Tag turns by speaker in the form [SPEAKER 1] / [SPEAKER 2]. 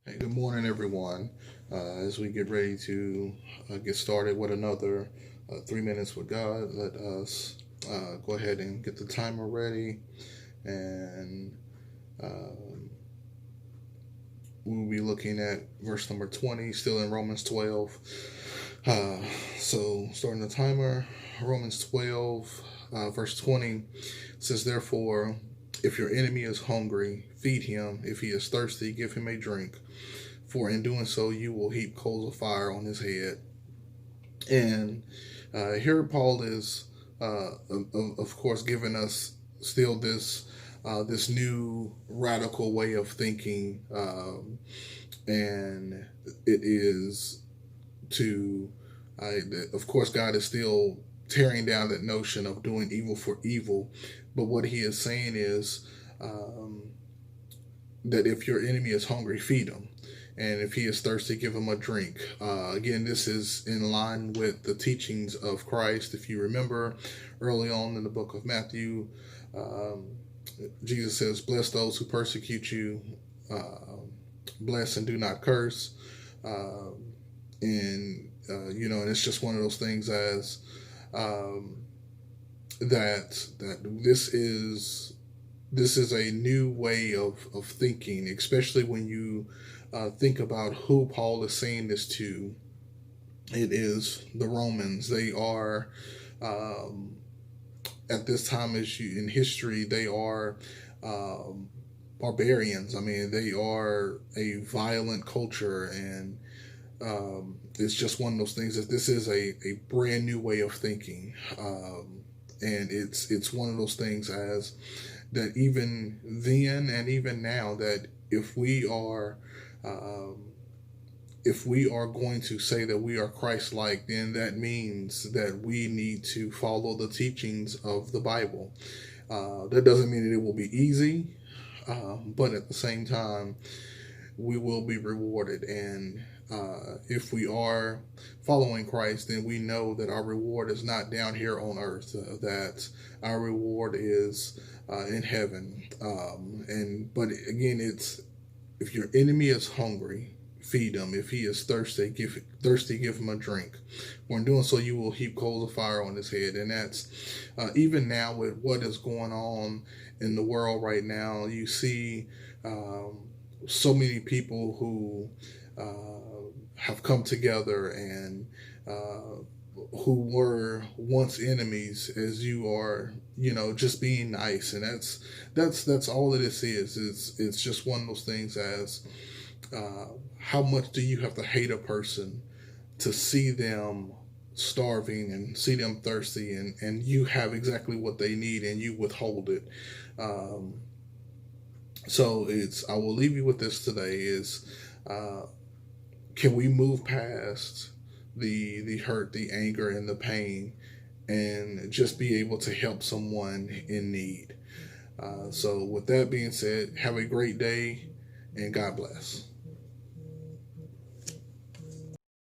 [SPEAKER 1] Hey, good morning, everyone. As we get ready to get started with another 3 minutes with God, let us go ahead and get the timer ready. And um, we'll be looking at verse number 20, still in Romans 12. Uh, so, starting the timer, Romans 12, verse 20 says, Therefore, if your enemy is hungry, feed him. If he is thirsty, give him a drink. For in doing so, you will heap coals of fire on his head. And here Paul is, of course, giving us still this new radical way of thinking, and it is to, of course, God is still tearing down that notion of doing evil for evil, but what he is saying is that if your enemy is hungry, feed him. And if he is thirsty, give him a drink. Again, this is in line with the teachings of Christ. If you remember early on in the book of Matthew, um, Jesus says, Bless those who persecute you, bless and do not curse. And it's just one of those things as um, that this is a new way of thinking, especially when you think about who Paul is saying this to. It is the Romans. They are, at this time in history, they are barbarians. I mean, they are a violent culture, and it's just one of those things that this is a brand new way of thinking. And it's one of those things as that even then and even now that um, if we are going to say that we are Christ-like, then that means that we need to follow the teachings of the Bible. That doesn't mean that it will be easy, but at the same time, we will be rewarded. And if we are following Christ, then we know that our reward is not down here on earth, that our reward is in heaven. But again, it's if your enemy is hungry, feed him. If he is thirsty, give him a drink. For in doing so, you will heap coals of fire on his head. And that's even now with what is going on in the world right now. You see so many people who have come together and who were once enemies, as you are, just being nice. And that's all that this is. It's just one of those things as how much do you have to hate a person to see them starving and see them thirsty, and you have exactly what they need and you withhold it. um, so I will leave you with this today is uh, can we move past the hurt, the anger, and the pain, and just be able to help someone in need? So with that being said, have a great day and God bless.